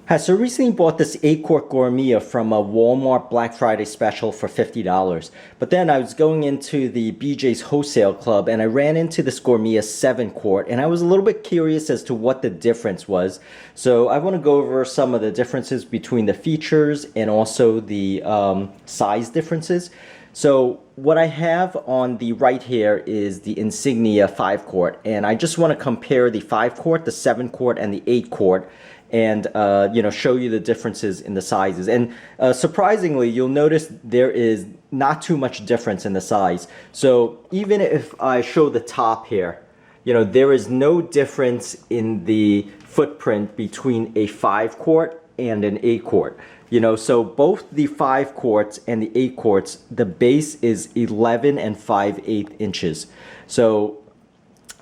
Hi, so I recently bought this 8-quart Gourmia from a Walmart Black Friday special for $50. But then I was going into the BJ's Wholesale Club and I ran into this Gourmia 7-quart and I was a little bit curious as to what the difference was. So I want to go over some of the differences between the features and also the size differences. So what I have on the right here is the Insignia 5-quart, and I just want to compare the 5-quart, the 7-quart, and the 8-quart, and show you the differences in the sizes. And surprisingly, you'll notice there is not too much difference in the size. So even if I show the top here, there is no difference in the footprint between a 5-quart and an 8-quart. So both the 5 quarts and the 8 quarts, the base is 11 and 5/8 inches. So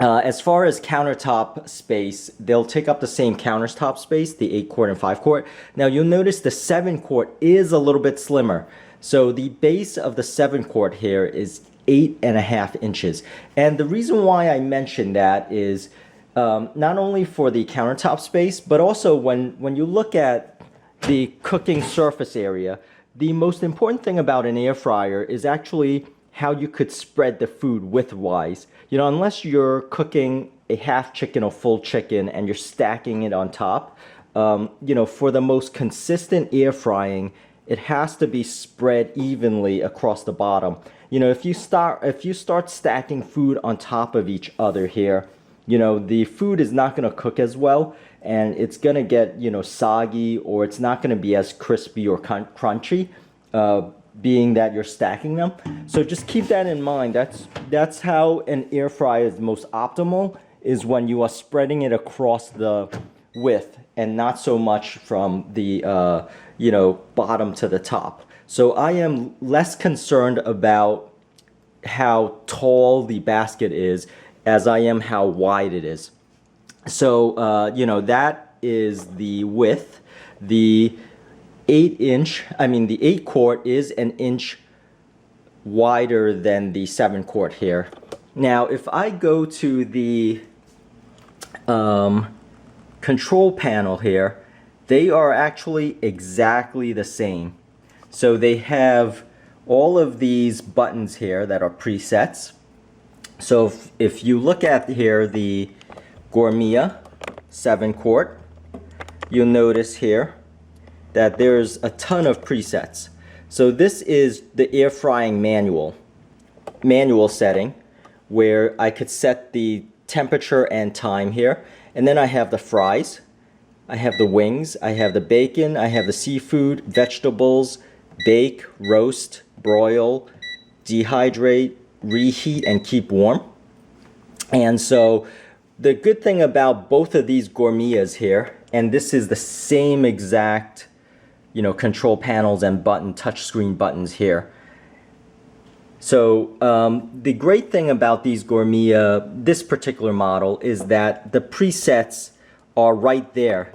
as far as countertop space, they'll take up the same countertop space, the 8-quart and 5-quart. Now you'll notice the 7-quart is a little bit slimmer. So the base of the 7-quart here is 8.5 inches. And the reason why I mentioned that is not only for the countertop space, but also when you look at the cooking surface area, the most important thing about an air fryer is actually how you could spread the food widthwise. Unless you're cooking a half chicken or full chicken and you're stacking it on top, for the most consistent air frying, it has to be spread evenly across the bottom. If you start stacking food on top of each other here, the food is not going to cook as well, and it's going to get, soggy, or it's not going to be as crispy or crunchy, being that you're stacking them. So just keep that in mind. That's how an air fryer is most optimal, is when you are spreading it across the width and not so much from the bottom to the top. So I am less concerned about how tall the basket is as I am how wide it is. So that is the width. The 8-quart is an inch wider than the 7-quart here. Now, if I go to the control panel here, they are actually exactly the same. So they have all of these buttons here that are presets. So if you look at here the Gourmia 7-quart, you'll notice here that there's a ton of presets. So this is the air frying manual setting, where I could set the temperature and time here. And then I have the fries, I have the wings, I have the bacon, I have the seafood, vegetables, bake, roast, broil, dehydrate, reheat, and keep warm. And so the good thing about both of these Gourmias here, and this is the same exact control panels and touchscreen buttons here. So the great thing about these Gourmia, this particular model, is that the presets are right there.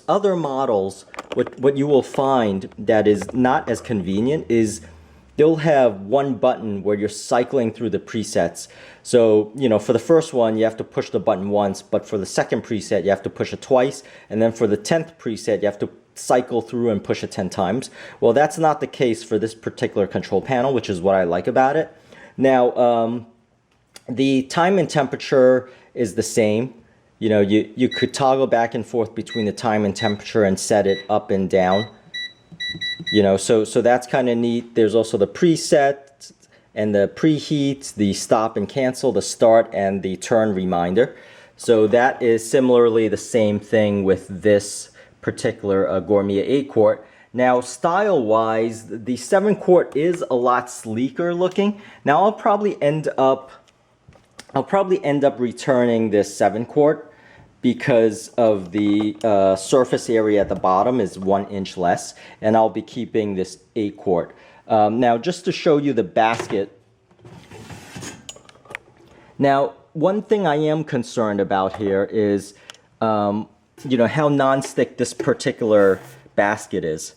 Other models, what you will find that is not as convenient is they'll have one button where you're cycling through the presets. So, for the first one, you have to push the button once, but for the second preset, you have to push it twice. And then for the 10th preset, you have to cycle through and push it 10 times. Well, that's not the case for this particular control panel, which is what I like about it. Now, the time and temperature is the same. You could toggle back and forth between the time and temperature and set it up and down. So that's kind of neat. There's also the preset and the preheat, the stop and cancel, the start, and the turn reminder. So that is similarly the same thing with this particular Gourmia 8-quart. Now, style-wise, the 7-quart is a lot sleeker looking. Now, I'll probably end up returning this 7-quart because of the surface area at the bottom is 1 inch less, and I'll be keeping this 8-quart. Now, just to show you the basket. Now, one thing I am concerned about here is, how nonstick this particular basket is.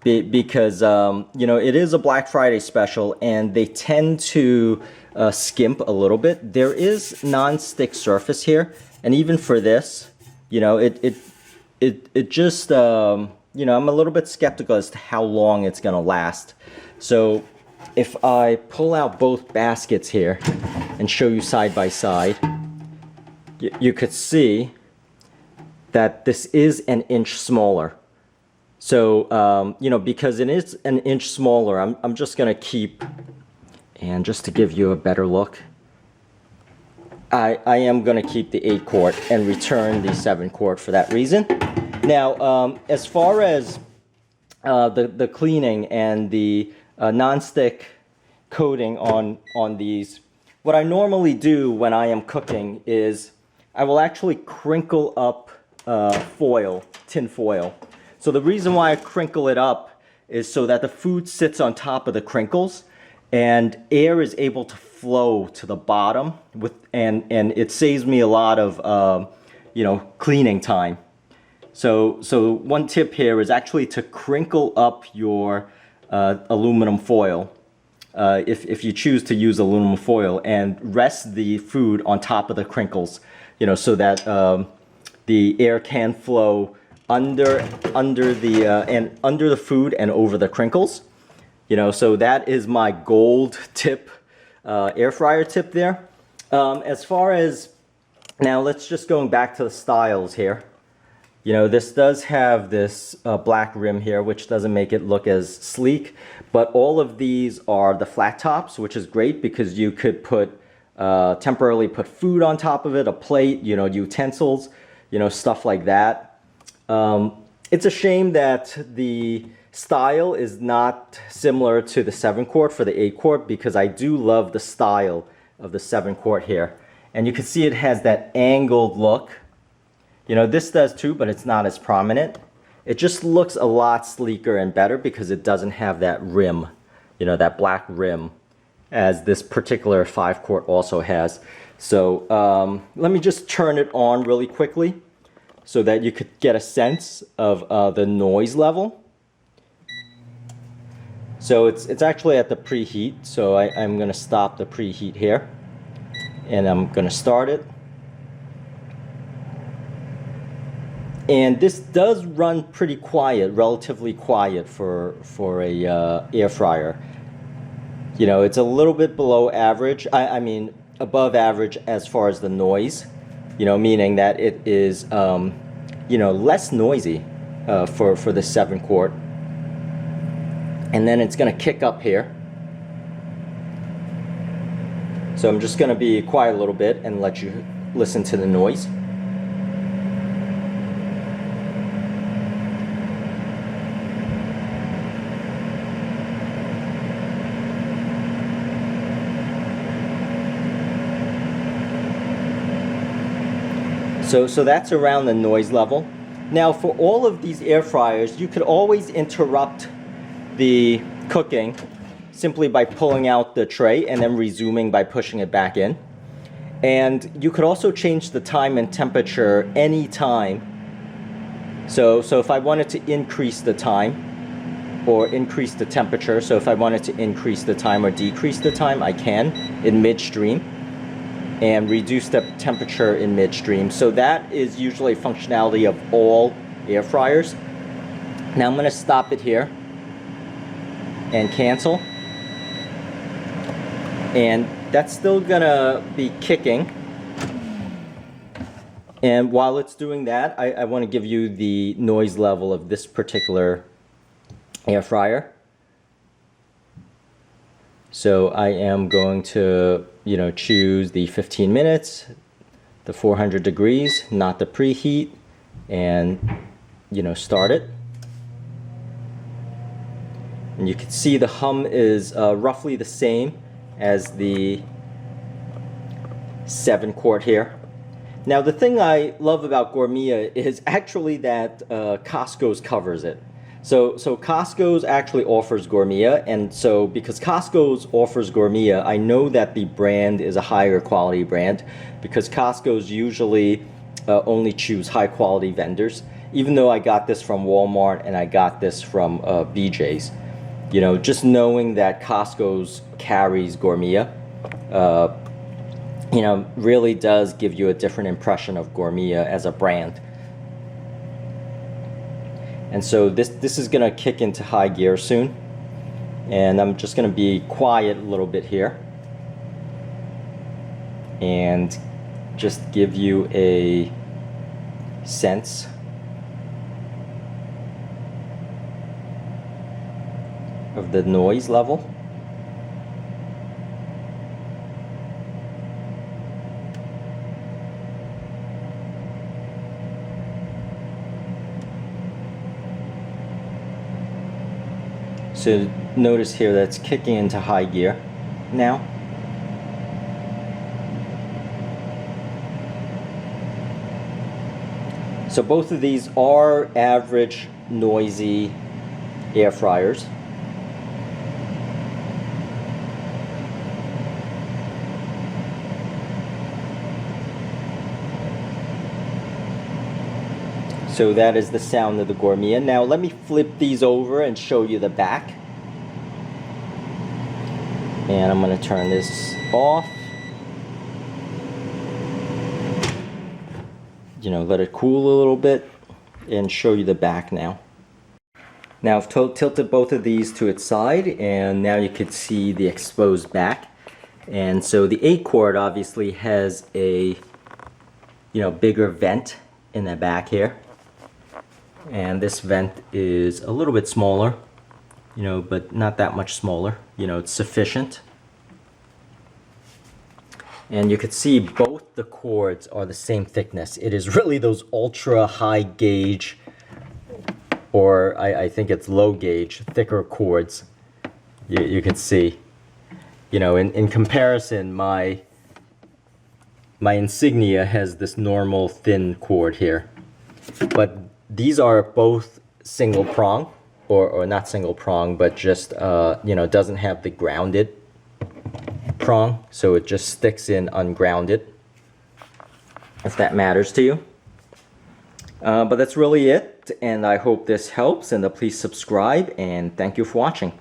Because, it is a Black Friday special, and they tend to skimp a little bit. There is non-stick surface here, and even for this, it it just, you know, I'm a little bit skeptical as to how long it's gonna last. So if I pull out both baskets here and show you side by side, you could see that this is an inch smaller. So, you know, because it is an inch smaller, I'm just gonna keep, and just to give you a better look, I am gonna keep the 8 quart and return the 7 quart for that reason. Now, as far as the cleaning and the non-stick coating on these, what I normally do when I am cooking is I will actually crinkle up foil, tin foil. So the reason why I crinkle it up is so that the food sits on top of the crinkles and air is able to flow to the bottom and it saves me a lot of you know, cleaning time. So one tip here is actually to crinkle up your aluminum foil, if you choose to use aluminum foil, and rest the food on top of the crinkles, you know, so that the air can flow under the food and over the crinkles. You know, so that is my gold tip, air fryer tip there. As far as, now let's just going back to the styles here. You know, this does have this black rim here, which doesn't make it look as sleek, but all of these are the flat tops, which is great because you could put, temporarily put food on top of it, a plate, you know, utensils, you know, stuff like that. It's a shame that the style is not similar to the 7 quart for the 8 quart, because I do love the style of the 7 quart here. And you can see it has that angled look. You know, this does too, but it's not as prominent. It just looks a lot sleeker and better because it doesn't have that rim, you know, that black rim, as this particular 5 quart also has. So let me just turn it on really quickly so that you could get a sense of the noise level. So it's actually at the preheat, so I'm going to stop the preheat here and I'm going to start it. And this does run pretty quiet, relatively quiet for a air fryer. You know, it's a little bit below average. I mean, above average as far as the noise. You know, meaning that it is, you know, less noisy for the 7 quart. And then it's going to kick up here. So I'm just going to be quiet a little bit and let you listen to the noise. So that's around the noise level. Now for all of these air fryers, you could always interrupt the cooking simply by pulling out the tray and then resuming by pushing it back in. And you could also change the time and temperature anytime. So if I wanted to increase the time or increase the temperature, so if I wanted to increase the time or decrease the time, I can in midstream, and reduce the temperature in midstream. So that is usually a functionality of all air fryers. Now I'm going to stop it here and cancel. And that's still going to be kicking. And while it's doing that, I want to give you the noise level of this particular air fryer. So I am going to, you know, choose the 15 minutes, the 400 degrees, not the preheat, and, you know, start it. And you can see the hum is roughly the same as the 7 quart here. Now the thing I love about Gourmia is actually that Costco's covers it. So Costco's actually offers Gourmia, and so because Costco's offers Gourmia, I know that the brand is a higher quality brand, because Costco's usually only choose high quality vendors. Even though I got this from Walmart and I got this from BJ's, you know, just knowing that Costco's carries Gourmia, you know, really does give you a different impression of Gourmia as a brand. And so this is gonna kick into high gear soon. And I'm just gonna be quiet a little bit here and just give you a sense of the noise level. So notice here that's kicking into high gear now. So both of these are average noisy air fryers. So that is the sound of the Gourmia. Now let me flip these over and show you the back. And I'm going to turn this off. You know, let it cool a little bit and show you the back now. Now I've tilted both of these to its side, and now you could see the exposed back. And so the 8 quart obviously has a, bigger vent in the back here. And this vent is a little bit smaller, but not that much smaller. It's sufficient. And you can see both the cords are the same thickness. It is really those ultra high gauge, or I think it's low gauge, thicker cords. You can see, in comparison, my Insignia has this normal thin cord here. But these are both single prong, or not single prong, but just, doesn't have the grounded prong, so it just sticks in ungrounded, if that matters to you. But that's really it, and I hope this helps, and please subscribe, and thank you for watching.